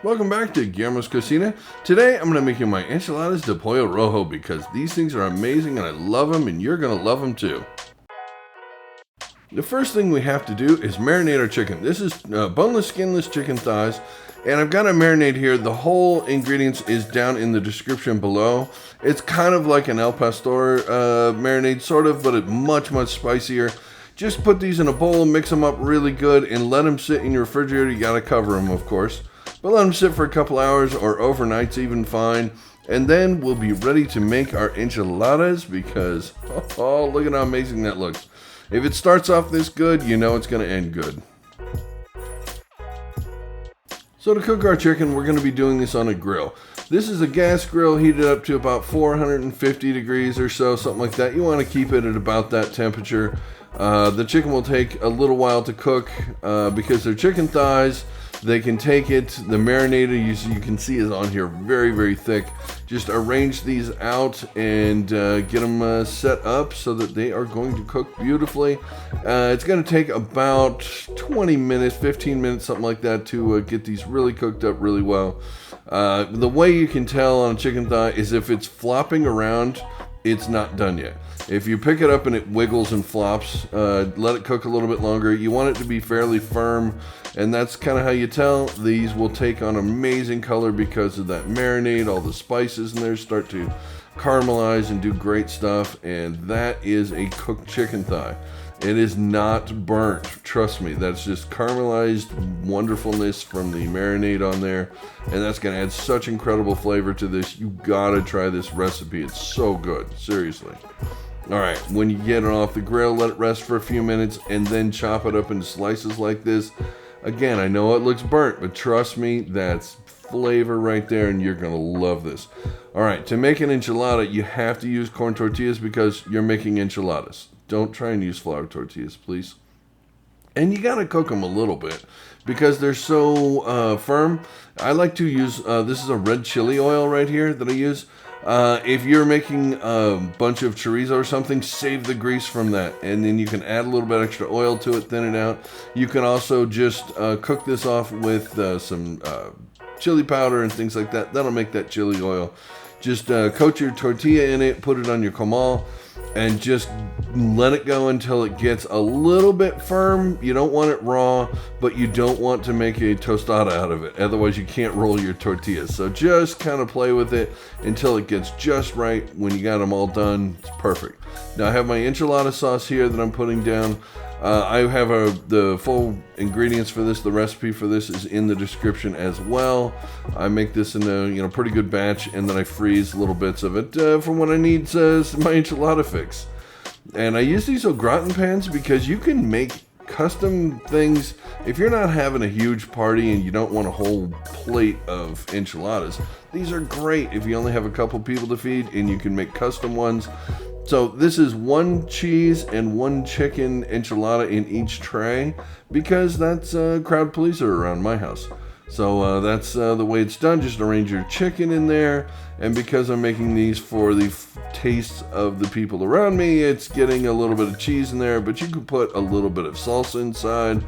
Welcome back to Guillermo's Cocina. Today I'm going to make you my Enchiladas de Pollo Rojo because these things are amazing and I love them and you're going to love them too. The first thing we have to do is marinate our chicken. This is boneless, skinless chicken thighs, and I've got a marinade here. The whole ingredients is down in the description below. It's kind of like an El Pastor marinade, sort of, but it's much, much spicier. Just put these in a bowl, mix them up really good, and let them sit in your refrigerator. You got to cover them, of course. But let them sit for a couple hours or overnight's even fine. And then we'll be ready to make our enchiladas because, oh, look at how amazing that looks. If it starts off this good, you know it's going to end good. So to cook our chicken, we're going to be doing this on a grill. This is a gas grill heated up to about 450 degrees or so, something like that. You want to keep it at about that temperature. The chicken will take a little while to cook because they're chicken thighs. They can take it. The marinade you can see is on here very, very thick. Just arrange these out and get them set up so that they are going to cook beautifully. It's going to take about 20 minutes, 15 minutes, something like that to get these really cooked up really well. The way you can tell on a chicken thigh is if it's flopping around, it's not done yet. If you pick it up and it wiggles and flops, let it cook a little bit longer. You want it to be fairly firm, and that's kind of how you tell. These will take on amazing color because of that marinade. All the spices in there start to caramelize and do great stuff, and that is a cooked chicken thigh. It is not burnt, trust me. That's just caramelized wonderfulness from the marinade on there, and that's going to add such incredible flavor to this. You gotta try this recipe. It's so good, seriously. All right, when you get it off the grill, let it rest for a few minutes and then chop it up into slices like this. Again, I know it looks burnt, but trust me, that's flavor right there and you're gonna love this. All right, to make an enchilada, you have to use corn tortillas because you're making enchiladas. Don't try and use flour tortillas, please. And you gotta cook them a little bit because they're so firm. I like to use, this is a red chili oil right here that I use. If you're making a bunch of chorizo or something, save the grease from that, and then you can add a little bit extra oil to it, thin it out. You can also just cook this off with some chili powder and things like that. That'll make that chili oil. Just coat your tortilla in it, put it on your comal, and just let it go until it gets a little bit firm. You don't want it raw, but you don't want to make a tostada out of it. Otherwise, you can't roll your tortillas. So just kind of play with it until it gets just right. When you got them all done, it's perfect. Now I have my enchilada sauce here that I'm putting down. I have the full ingredients for this. The recipe for this is in the description as well. I make this in a pretty good batch, and then I freeze little bits of it for when I need my enchilada fix. And I use these au gratin pans because you can make custom things. If you're not having a huge party and you don't want a whole plate of enchiladas, these are great if you only have a couple people to feed and you can make custom ones. So this is one cheese and one chicken enchilada in each tray because that's crowd pleaser around my house. So that's the way it's done. Just arrange your chicken in there. And because I'm making these for the tastes of the people around me, it's getting a little bit of cheese in there, but you can put a little bit of salsa inside.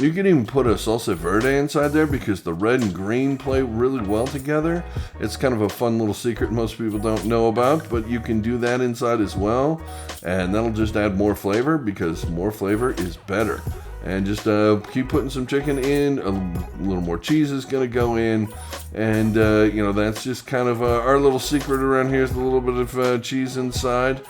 You can even put a salsa verde inside there because the red and green play really well together. It's kind of a fun little secret most people don't know about, but you can do that inside as well. And that'll just add more flavor because more flavor is better. And just keep putting some chicken in. A little more cheese is going to go in. And, that's just kind of our little secret around here is a little bit of cheese inside.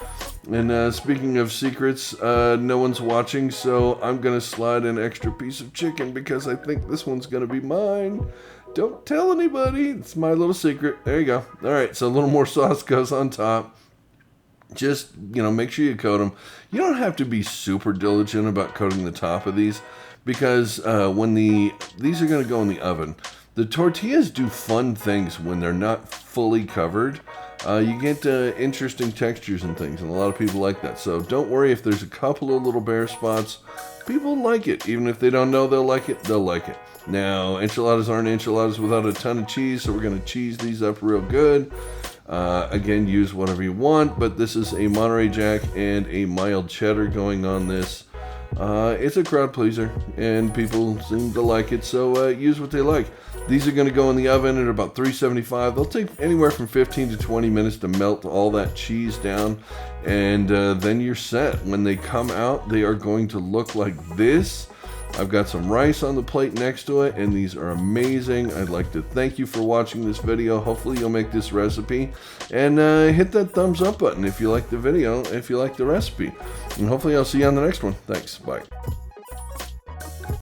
And speaking of secrets, no one's watching, so I'm going to slide an extra piece of chicken because I think this one's going to be mine. Don't tell anybody. It's my little secret. There you go. All right, so a little more sauce goes on top. Just, make sure you coat them. You don't have to be super diligent about coating the top of these because when these are going to go in the oven, the tortillas do fun things when they're not fully covered. You get interesting textures and things, and a lot of people like that. So don't worry if there's a couple of little bare spots. People like it. Even if they don't know they'll like it, they'll like it. Now, enchiladas aren't enchiladas without a ton of cheese, so we're going to cheese these up real good. Again, use whatever you want, but this is a Monterey Jack and a mild cheddar going on this. It's a crowd pleaser, and people seem to like it, so use what they like. These are going to go in the oven at about 375. They'll take anywhere from 15 to 20 minutes to melt all that cheese down, and then you're set. When they come out, they are going to look like this. I've got some rice on the plate next to it, and these are amazing. I'd like to thank you for watching this video. Hopefully you'll make this recipe, and hit that thumbs up button if you like the video, if you like the recipe. And hopefully I'll see you on the next one. Thanks. Bye.